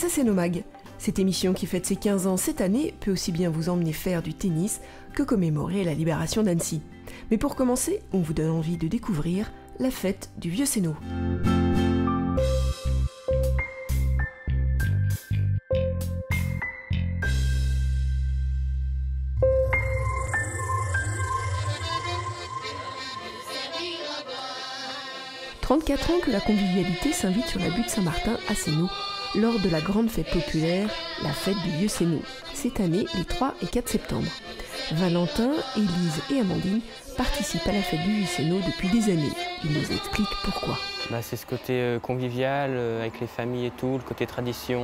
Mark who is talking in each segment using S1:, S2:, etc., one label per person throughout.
S1: ça c'est Nomag. Cette émission qui fête ses 15 ans cette année peut aussi bien vous emmener faire du tennis que commémorer la libération d'Annecy. Mais pour commencer, on vous donne envie de découvrir la fête du Vieux Sénot. « 34 ans que la convivialité s'invite sur la butte Saint-Martin à Sénot lors de la grande fête populaire, la fête du Vieux Sénot, cette année les 3 et 4 septembre. Valentin, Élise et Amandine participent à la fête du Vieux Sénot depuis des années. Ils nous expliquent pourquoi.
S2: C'est ce côté convivial avec les familles et tout, le côté tradition,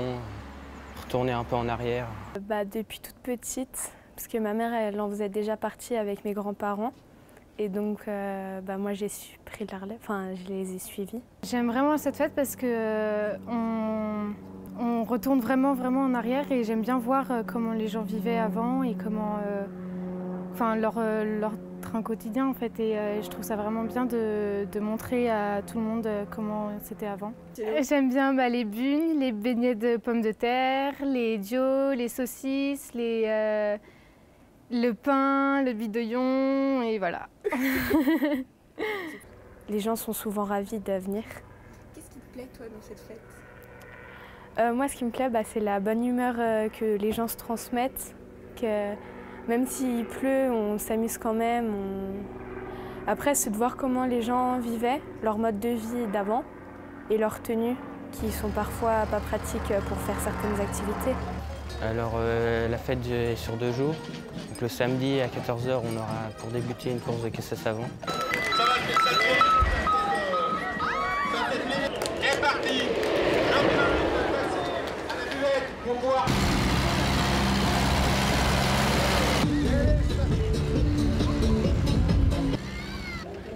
S2: retourner un peu en arrière.
S3: Depuis toute petite, parce que ma mère elle en faisait déjà partie avec mes grands-parents. Et donc, moi, j'ai pris la relève, je les ai suivis.
S4: J'aime vraiment cette fête parce que on retourne vraiment en arrière et j'aime bien voir comment les gens vivaient avant et comment, leur train quotidien en fait. Et je trouve ça vraiment bien de montrer à tout le monde comment c'était avant. J'aime bien les bunes, les beignets de pommes de terre, les dios, les saucisses, le pain, le bidouillon, et voilà.
S3: Les gens sont souvent ravis de venir.
S5: Qu'est-ce qui te plaît, toi, dans cette fête?
S3: Moi, ce qui me plaît, c'est la bonne humeur que les gens se transmettent. Que même s'il pleut, on s'amuse quand même. Après, c'est de voir comment les gens vivaient, leur mode de vie d'avant et leurs tenues, qui sont parfois pas pratiques pour faire certaines activités.
S2: Alors la fête est sur 2 jours. Donc, le samedi à 14 h, on aura pour débuter une course de caisse à savon.
S6: Ça va, c'est parti. À la buvette pour boire.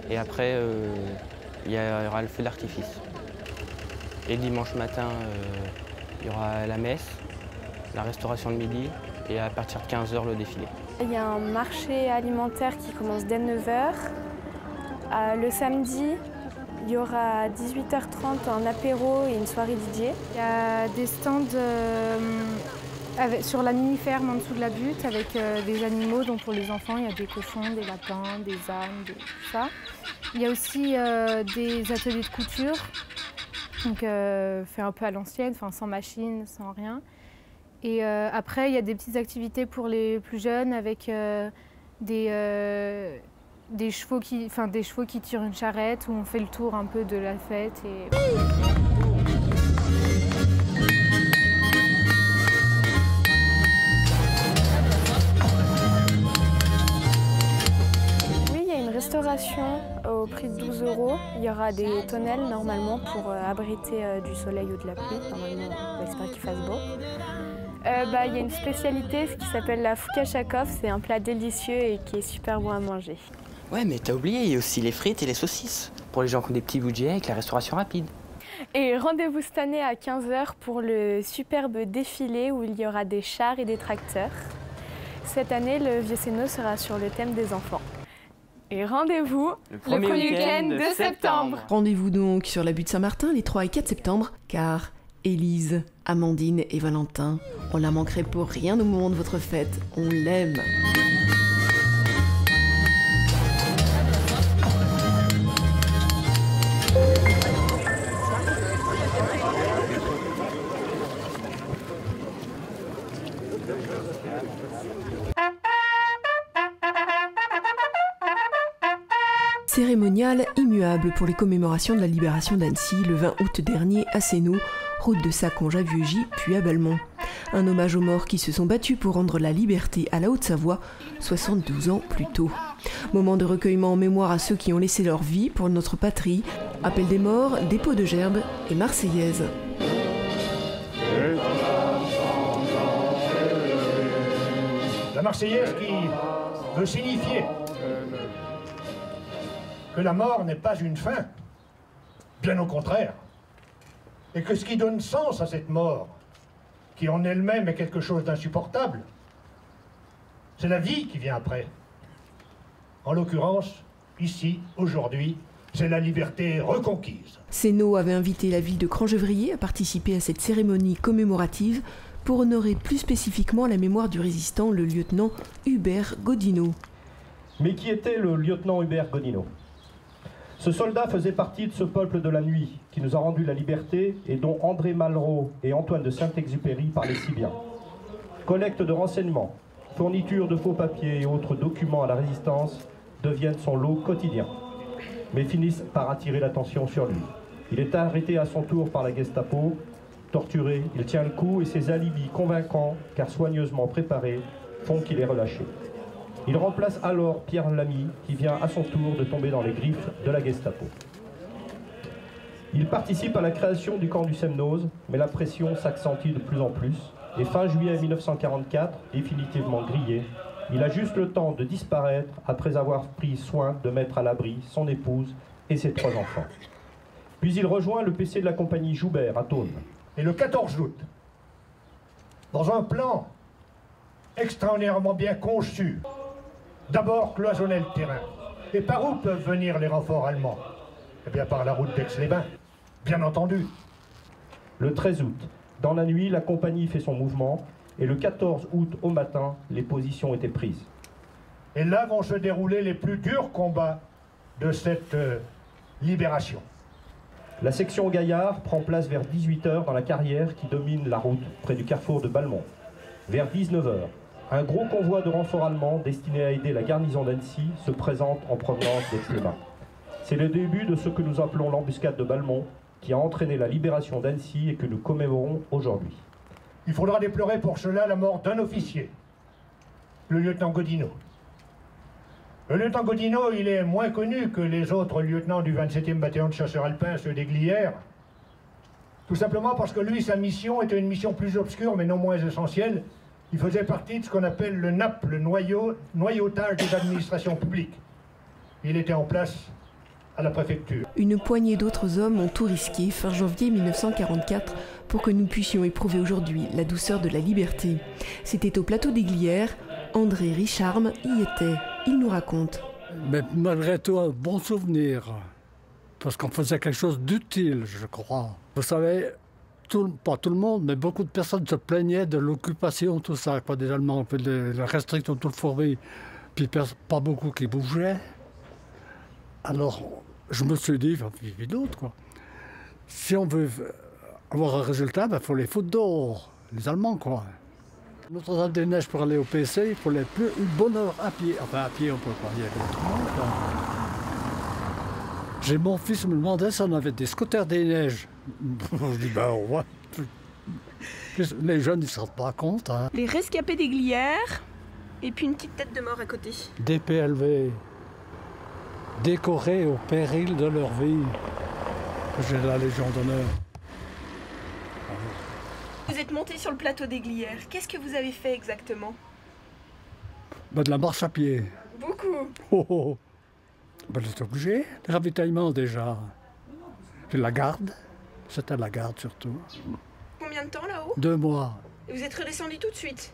S2: Et après, il y aura le feu d'artifice. Et dimanche matin, il y aura la messe, la restauration de midi et à partir de 15 h, le défilé.
S3: Il y a un marché alimentaire qui commence dès 9 h. Le samedi, il y aura à 18h30 un apéro et une soirée DJ.
S4: Il y a des stands sur la mini-ferme en dessous de la butte avec des animaux, donc pour les enfants, il y a des cochons, des lapins, des ânes, tout ça. Il y a aussi des ateliers de couture, donc fait un peu à l'ancienne, sans machine, sans rien. Et après, il y a des petites activités pour les plus jeunes avec des chevaux qui tirent une charrette où on fait le tour un peu de la fête.
S3: Oui, il y a une restauration au prix de 12 €. Il y aura des tonnelles normalement pour abriter du soleil ou de la pluie. Normalement, on espère qu'il fasse beau. Il y a une spécialité, ce qui s'appelle la foukachakov. C'est un plat délicieux et qui est super bon à manger.
S2: Ouais, mais t'as oublié, il y a aussi les frites et les saucisses. Pour les gens qui ont des petits budgets avec la restauration rapide.
S3: Et rendez-vous cette année à 15 h pour le superbe défilé où il y aura des chars et des tracteurs. Cette année, le Vieux Sénot sera sur le thème des enfants. Et rendez-vous
S2: le premier week-end de septembre.
S1: Rendez-vous donc sur la butte Saint-Martin les 3 et 4 septembre, car Élise, Amandine et Valentin, on la manquerait pour rien au moment de votre fête. On l'aime. Cérémonial immuable pour les commémorations de la libération d'Annecy le 20 août dernier à Sénot, route de Saconge à Vieugy, puis à Belmont. Un hommage aux morts qui se sont battus pour rendre la liberté à la Haute-Savoie 72 ans plus tôt. Moment de recueillement en mémoire à ceux qui ont laissé leur vie pour notre patrie. Appel des morts, dépôt de gerbes et Marseillaise.
S7: La Marseillaise qui veut signifier que la mort n'est pas une fin, bien au contraire, et que ce qui donne sens à cette mort, qui en elle-même est quelque chose d'insupportable, c'est la vie qui vient après. En l'occurrence, ici, aujourd'hui, c'est la liberté reconquise.
S1: Sénaud avait invité la ville de Crangevrier à participer à cette cérémonie commémorative pour honorer plus spécifiquement la mémoire du résistant, le lieutenant Hubert Godino.
S8: Mais qui était le lieutenant Hubert Godino? Ce soldat faisait partie de ce peuple de la nuit qui nous a rendu la liberté et dont André Malraux et Antoine de Saint-Exupéry parlaient si bien. Collecte de renseignements, fourniture de faux papiers et autres documents à la résistance deviennent son lot quotidien, mais finissent par attirer l'attention sur lui. Il est arrêté à son tour par la Gestapo, torturé, il tient le coup et ses alibis convaincants, car soigneusement préparés, font qu'il est relâché. Il remplace alors Pierre Lamy, qui vient à son tour de tomber dans les griffes de la Gestapo. Il participe à la création du camp du Semnoz, mais la pression s'accentue de plus en plus, et fin juillet 1944, définitivement grillé, il a juste le temps de disparaître après avoir pris soin de mettre à l'abri son épouse et ses 3 enfants. Puis il rejoint le PC de la compagnie Joubert à Thônes.
S7: Et le 14 août, dans un plan extraordinairement bien conçu, d'abord cloisonner le terrain. Et par où peuvent venir les renforts allemands? Eh bien par la route d'Aix-les-Bains, bien entendu.
S8: Le 13 août, dans la nuit, la compagnie fait son mouvement et le 14 août au matin, les positions étaient prises.
S7: Et là vont se dérouler les plus durs combats de cette libération.
S8: La section Gaillard prend place vers 18 h dans la carrière qui domine la route près du carrefour de Balmont. Vers 19 h, un gros convoi de renforts allemands destiné à aider la garnison d'Annecy se présente en provenance d'Aix-les-Bains. C'est le début de ce que nous appelons l'embuscade de Balmont, qui a entraîné la libération d'Annecy et que nous commémorons aujourd'hui.
S7: Il faudra déplorer pour cela la mort d'un officier, le lieutenant Godino. Le lieutenant Godino, il est moins connu que les autres lieutenants du 27e bataillon de chasseurs alpins, ceux des Glières, tout simplement parce que lui, sa mission était une mission plus obscure mais non moins essentielle. Il faisait partie de ce qu'on appelle le NAP, le noyautage des administrations publiques. Il était en place à la préfecture.
S1: Une poignée d'autres hommes ont tout risqué fin janvier 1944 pour que nous puissions éprouver aujourd'hui la douceur de la liberté. C'était au plateau des Glières. André Richarme y était. Il nous raconte.
S9: Mais malgré tout, un bon souvenir. Parce qu'on faisait quelque chose d'utile, je crois. Vous savez, pas tout le monde, mais beaucoup de personnes se plaignaient de l'occupation, tout ça, quoi, des Allemands, la restriction de toute fourmi. Puis pas beaucoup qui bougeaient. Alors, je me suis dit, il y a d'autres, quoi. Si on veut avoir un résultat, il faut les foutre dehors, les Allemands, quoi. Notre-Dame-des-Neiges pour aller au PC, il faut les plus une bonne heure à pied. Enfin, à pied, on peut pas y aller autrement, quoi. J'ai mon fils me demandait si on avait des scooters des neiges. Je dis, ben, ouais. Les jeunes, ils ne se rendent pas compte. Hein.
S5: Les rescapés des Glières, et puis une petite tête de mort à côté.
S9: Des PLV, décorés au péril de leur vie. J'ai la Légion d'honneur.
S5: Vous êtes monté sur le plateau des Glières. Qu'est-ce que vous avez fait exactement?
S9: Ben, de la marche à pied.
S5: Beaucoup.
S9: Oh, oh. Ben, j'étais obligé. Le ravitaillement déjà. Puis la garde. C'était la garde surtout.
S5: Combien de temps là-haut?
S9: 2 mois.
S5: Et vous êtes redescendu tout de suite?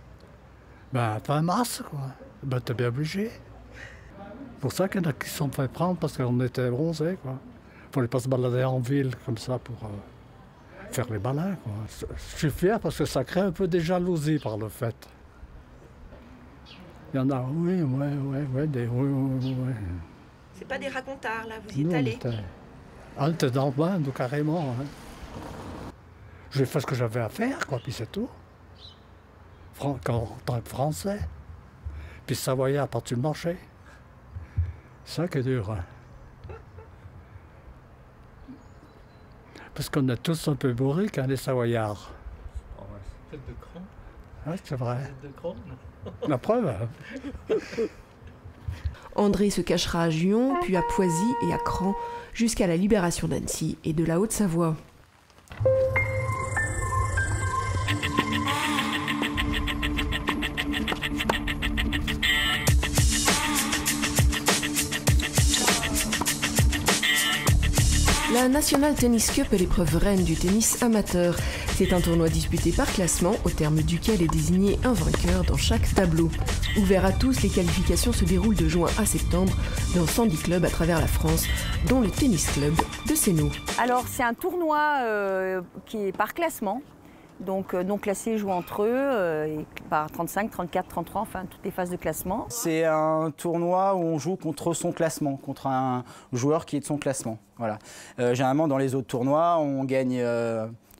S9: Ben, fin mars, quoi. Ben, t'es bien obligé. C'est pour ça qu'il y en a qui se sont fait prendre parce qu'on était bronzés, quoi. Fallait pas se balader en ville comme ça pour faire les malins, quoi. Je suis fier parce que ça crée un peu des jalousies par le fait. Il y en a, oui, oui.
S5: C'est pas des racontards, là, vous y êtes allés?
S9: On était dans le bain, donc carrément. Hein. J'ai fait ce que j'avais à faire, quoi, puis c'est tout. En tant que Français. Puis Savoyard par-dessus le marché. C'est ça qui est dur. Hein. Parce qu'on est tous un peu bourrés quand les Savoyards.
S10: Oh ouais, c'est de cran.
S9: Oui, c'est vrai.
S10: C'est de cran.
S9: La preuve. Hein.
S1: André se cachera à Gion, puis à Poisy et à Cran, jusqu'à la libération d'Annecy et de la Haute-Savoie. La National Tennis Cup est l'épreuve reine du tennis amateur. C'est un tournoi disputé par classement, au terme duquel est désigné un vainqueur dans chaque tableau. Ouvert à tous, les qualifications se déroulent de juin à septembre dans 110 clubs à travers la France, dont le Tennis Club de Sénou.
S11: Alors c'est un tournoi qui est par classement. Donc non classés jouent entre eux, par 35, 34, 33, enfin toutes les phases de classement.
S12: C'est un tournoi où on joue contre son classement, contre un joueur qui est de son classement. Voilà. Généralement dans les autres tournois, on gagne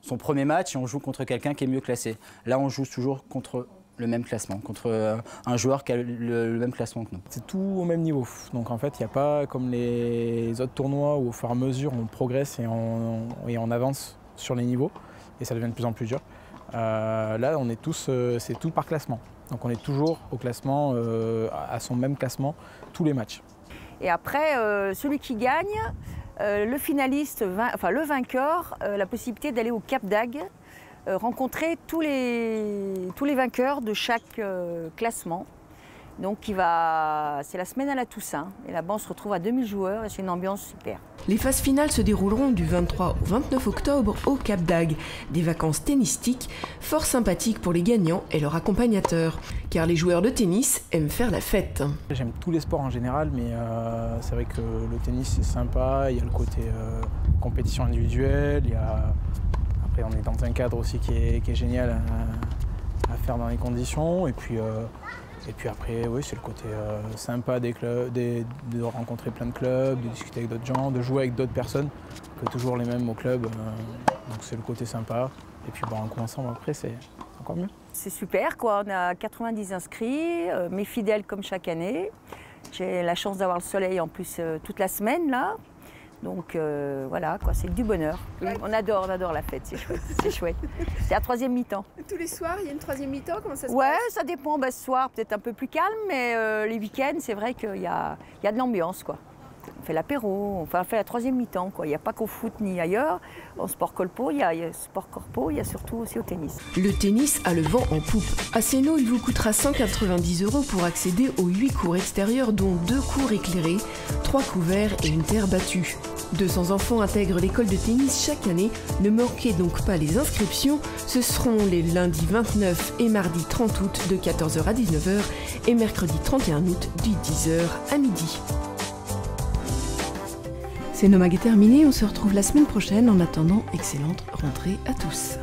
S12: son premier match et on joue contre quelqu'un qui est mieux classé. Là on joue toujours contre le même classement, contre un joueur qui a le même classement que nous.
S13: C'est tout au même niveau. Donc en fait il n'y a pas comme les autres tournois où au fur et à mesure on progresse et on avance sur les niveaux. Et ça devient de plus en plus dur. Là, on est tous, c'est tout par classement. Donc on est toujours au classement, à son même classement, tous les matchs.
S11: Et après, celui qui gagne, le finaliste, le vainqueur, la possibilité d'aller au Cap d'Agde, rencontrer tous les vainqueurs de chaque classement. Donc c'est la semaine à la Toussaint. Et là-bas, on se retrouve à 2000 joueurs et c'est une ambiance super.
S1: Les phases finales se dérouleront du 23 au 29 octobre au Cap d'Agde. Des vacances tennistiques fort sympathiques pour les gagnants et leurs accompagnateurs. Car les joueurs de tennis aiment faire la fête.
S13: J'aime tous les sports en général, mais c'est vrai que le tennis c'est sympa. Il y a le côté compétition individuelle. Après, on est dans un cadre aussi qui est génial à faire dans les conditions. Et puis après, oui, c'est le côté sympa des clubs, de rencontrer plein de clubs, de discuter avec d'autres gens, de jouer avec d'autres personnes que toujours les mêmes au club. Donc c'est le côté sympa. Et puis en commençant après, c'est encore mieux.
S11: C'est super, quoi. On a 90 inscrits, mes fidèles comme chaque année. J'ai la chance d'avoir le soleil en plus toute la semaine là. Donc voilà, quoi, c'est du bonheur. Oui, on adore la fête, c'est chouette. C'est chouette. C'est la troisième mi-temps.
S14: Tous les soirs, il y a une troisième mi-temps, comment ça se passe?
S11: Ouais, ça dépend. Ce soir, peut-être un peu plus calme, mais les week-ends, c'est vrai qu'il y a de l'ambiance, quoi. On fait l'apéro, on fait la troisième mi-temps, quoi. Il n'y a pas qu'au foot ni ailleurs. En sport corpo, il y a sport corpo, il y a surtout aussi au tennis.
S1: Le tennis a le vent en poupe. À Sénou, il vous coûtera 190 € pour accéder aux 8 cours extérieurs, dont 2 cours éclairés, 3 couverts et une terre battue. 200 enfants intègrent l'école de tennis chaque année. Ne manquez donc pas les inscriptions. Ce seront les lundis 29 et mardi 30 août de 14h à 19h et mercredi 31 août de 10h à midi. C'est Nomag est terminé, on se retrouve la semaine prochaine. En attendant, excellente rentrée à tous.